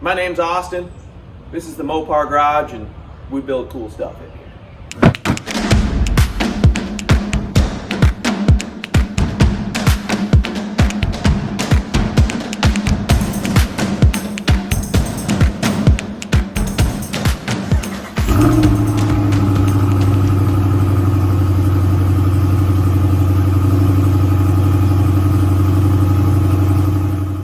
My name's Austin. This is the Mopar Garage, and we build cool stuff in here.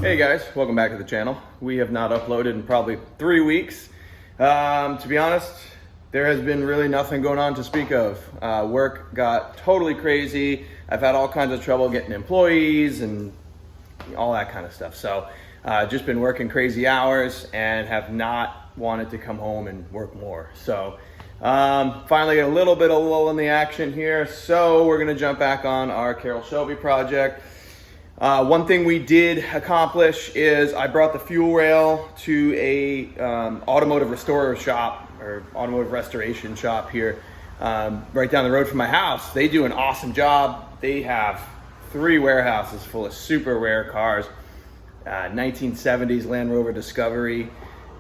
Hey guys, welcome back to the channel. We have not uploaded in probably 3 weeks. To be honest, there has been really nothing going on to speak of. Work got totally crazy. I've had all kinds of trouble getting employees and all that kind of stuff. So just been working crazy hours and have not wanted to come home and work more. So finally get a little bit of lull in the action here. So we're gonna jump back on our Carroll Shelby project. One thing we did accomplish is I brought the fuel rail to a automotive restorer shop or automotive restoration shop here right down the road from my house. They do an awesome job. They have 3 warehouses full of super rare cars. 1970s Land Rover Discovery.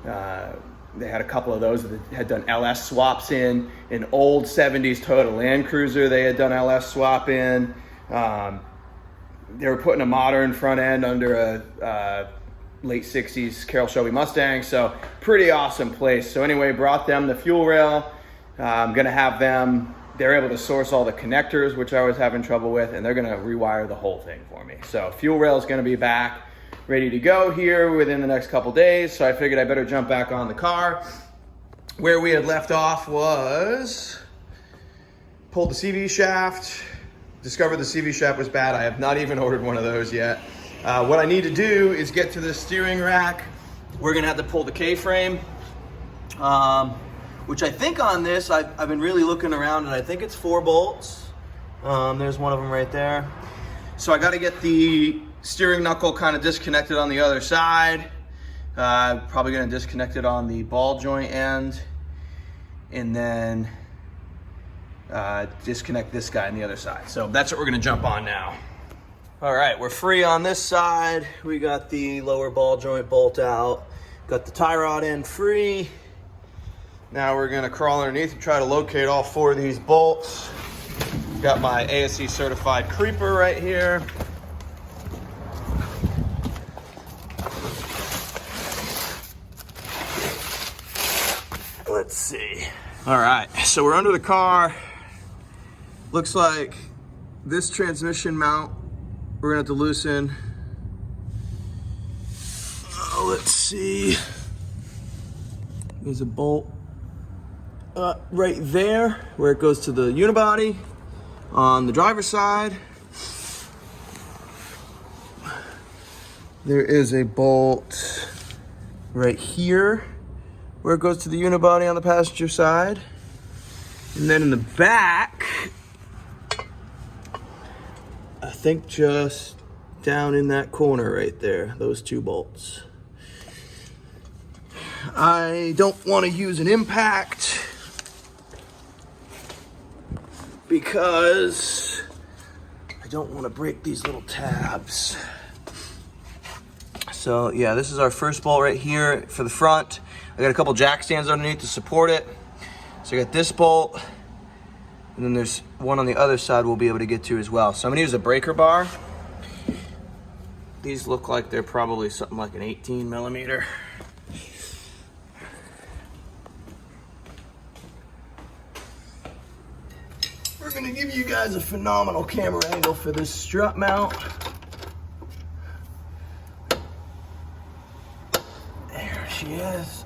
They had a couple of those that had done LS swaps in. An old 70s Toyota Land Cruiser they had done LS swap in. They were putting a modern front end under a late 60s Carroll Shelby Mustang, so pretty awesome place. So anyway, brought them the fuel rail. I'm gonna have them, they're able to source all the connectors, which I was having trouble with, and they're gonna rewire the whole thing for me. So fuel rail is gonna be back, ready to go here within the next couple days, so I figured I better jump back on the car. Where we had left off was, pulled the CV shaft, discovered the CV shaft was bad. I have not even ordered one of those yet. What I need to do is get to the steering rack. We're gonna have to pull the K-frame, which I think on this, I've been really looking around and I think it's 4 bolts. There's one of them right there. So I gotta get the steering knuckle kind of disconnected on the other side. Probably gonna disconnect it on the ball joint end, and then disconnect this guy on the other side. So that's what we're gonna jump on now. All right, we're free on this side. We got the lower ball joint bolt out, got the tie rod end free. Now we're gonna crawl underneath and try to locate all 4 of these bolts. Got my ASE certified creeper right here. Let's see. All right, so we're under the car. Looks like this transmission mount we're gonna have to loosen. Let's see. There's a bolt right there where it goes to the unibody on the driver's side. There is a bolt right here where it goes to the unibody on the passenger side. And then in the back, I think just down in that corner right there, those 2 bolts. I don't want to use an impact because I don't want to break these little tabs. So yeah, this is our first bolt right here for the front. I got a couple jack stands underneath to support it. So I got this bolt, and then there's one on the other side we'll be able to get to as well. So I'm gonna use a breaker bar. These look like they're probably something like an 18 millimeter. We're gonna give you guys a phenomenal camera angle for this strut mount. There she is.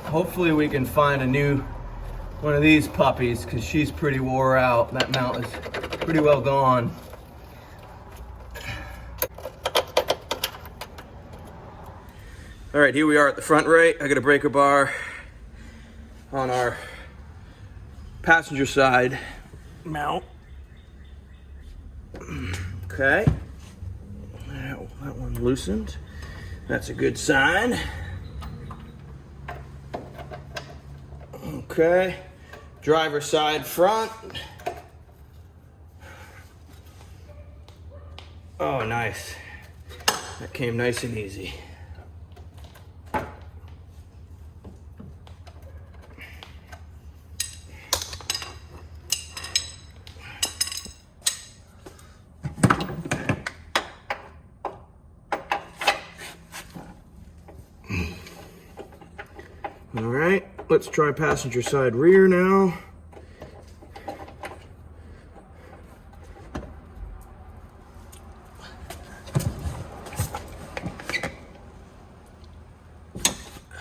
Hopefully we can find a new one of these puppies because she's pretty wore out. That mount is pretty well gone. All right, here we are at the front right. I got a breaker bar on our passenger side mount. Okay, that one loosened. That's a good sign. Okay, driver's side front. Oh, nice. That came nice and easy. All right, let's try passenger side rear now.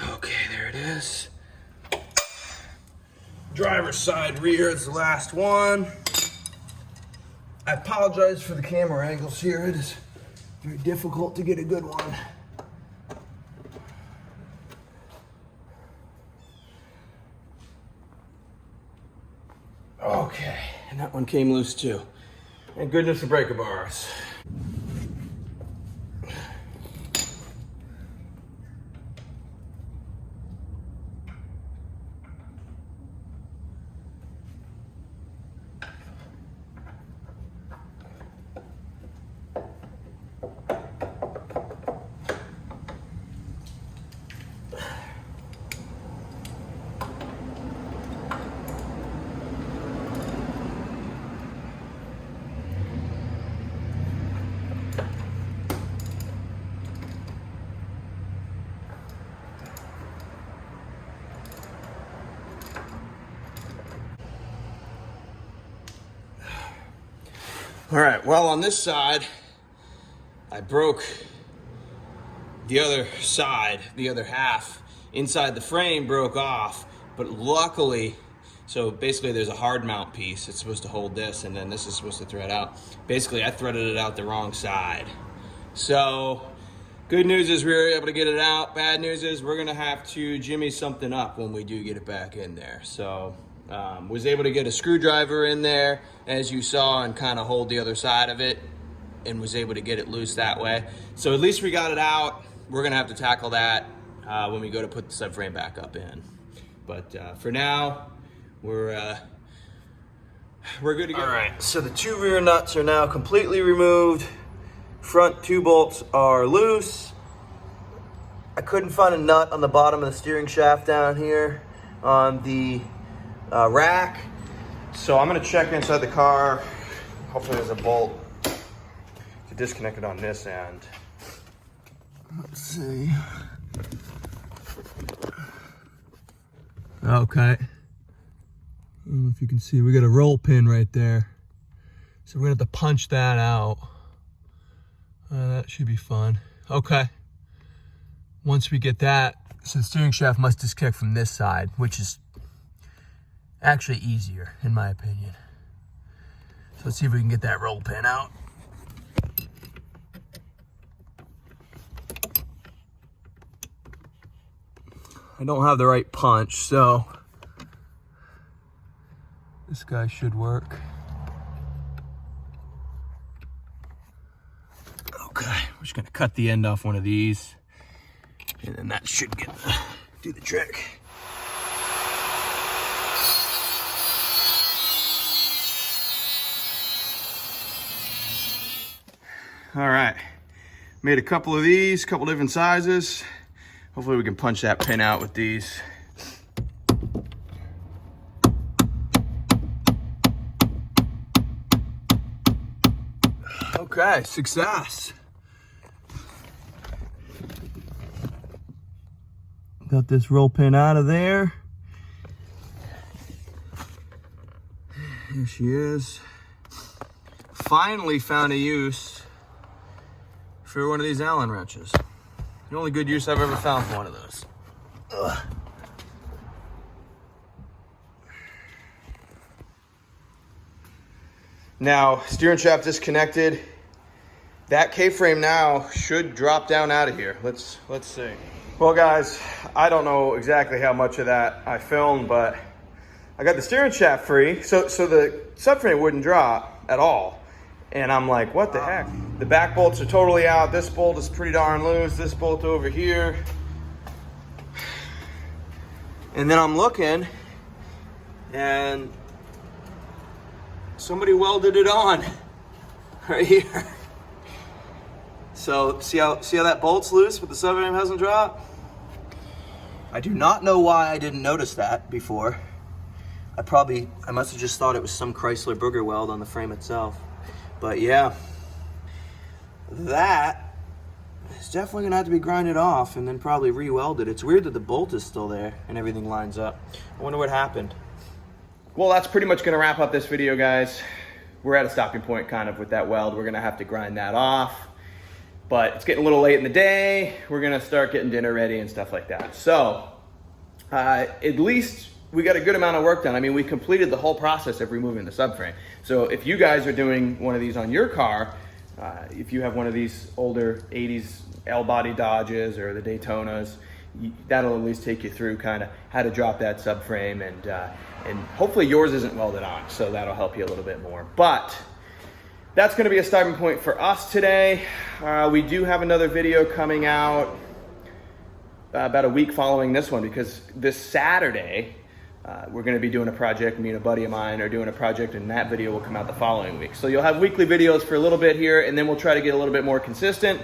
Okay, there it is. Driver's side rear is the last one. I apologize for the camera angles here. It is very difficult to get a good one. Okay, and that one came loose too. Thank goodness the breaker bars. All right, well, on this side, I broke the other side, the other half inside the frame broke off, but luckily, so basically there's a hard mount piece. It's supposed to hold this, and then this is supposed to thread out. Basically, I threaded it out the wrong side. So, good news is we were able to get it out. Bad news is we're gonna have to jimmy something up when we do get it back in there. So, was able to get a screwdriver in there, as you saw, and kind of hold the other side of it, and was able to get it loose that way. So at least we got it out. We're gonna have to tackle that when we go to put the subframe back up in. But for now, we're good to go. All right, so the two rear nuts are now completely removed. Front two bolts are loose. I couldn't find a nut on the bottom of the steering shaft down here on the rack. So I'm gonna check inside the car. Hopefully there's a bolt to disconnect it on this end. Let's see. Okay. I don't know if you can see, we got a roll pin right there. So we're gonna have to punch that out. That should be fun. Okay. Once we get that, so the steering shaft must disconnect from this side, which is actually easier, in my opinion. So let's see if we can get that roll pin out. I don't have the right punch, so this guy should work. Okay, we're just gonna cut the end off one of these, and then that should do the trick. All right, made a couple of these, couple different sizes. Hopefully we can punch that pin out with these. Okay, success. Got this roll pin out of there. Here she is. Finally found a use for one of these Allen wrenches. The only good use I've ever found for one of those. Ugh. Now, steering shaft disconnected. That K-frame now should drop down out of here. Let's see. Well, guys, I don't know exactly how much of that I filmed, but I got the steering shaft free, so the subframe wouldn't drop at all. And I'm like, what the heck? The back bolts are totally out. This bolt is pretty darn loose. This bolt over here. And then I'm looking, and somebody welded it on right here. So see how that bolt's loose, but the subframe hasn't dropped? I do not know why I didn't notice that before. I must have just thought it was some Chrysler booger weld on the frame itself. But yeah, that is definitely gonna have to be grinded off and then probably re-welded. It's weird that the bolt is still there and everything lines up. I wonder what happened. Well, that's pretty much gonna wrap up this video, guys. We're at a stopping point kind of with that weld. We're gonna have to grind that off, but it's getting a little late in the day. We're gonna start getting dinner ready and stuff like that. So at least we got a good amount of work done. I mean, we completed the whole process of removing the subframe. So if you guys are doing one of these on your car, if you have one of these older 80s L-body Dodges or the Daytonas, that'll at least take you through kind of how to drop that subframe, and hopefully yours isn't welded on, so that'll help you a little bit more. But that's gonna be a starting point for us today. We do have another video coming out about a week following this one, because this Saturday, we're gonna be doing a project. Me and a buddy of mine are doing a project, and that video will come out the following week. So you'll have weekly videos for a little bit here, and then we'll try to get a little bit more consistent.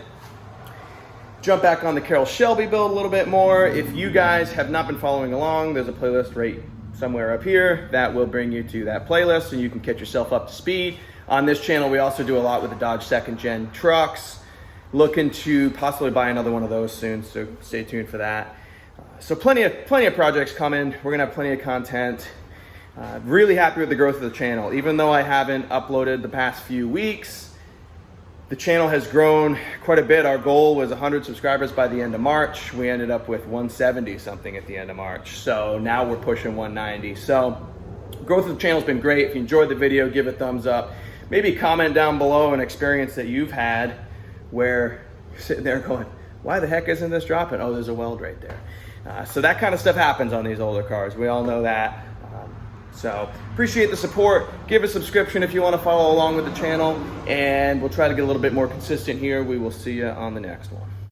Jump back on the Carroll Shelby build a little bit more. If you guys have not been following along, there's a playlist right somewhere up here that will bring you to that playlist, and you can catch yourself up to speed. On this channel, we also do a lot with the Dodge 2nd Gen trucks. Looking to possibly buy another one of those soon, so stay tuned for that. So plenty of projects coming. We're gonna have plenty of content. Really happy with the growth of the channel. Even though I haven't uploaded the past few weeks, the channel has grown quite a bit. Our goal was 100 subscribers by the end of March. We ended up with 170 something at the end of March. So now we're pushing 190. So growth of the channel's been great. If you enjoyed the video, give it a thumbs up. Maybe comment down below an experience that you've had where you're sitting there going, why the heck isn't this dropping? Oh, there's a weld right there. So that kind of stuff happens on these older cars. We all know that. So appreciate the support. Give a subscription if you want to follow along with the channel, and we'll try to get a little bit more consistent here. We will see you on the next one.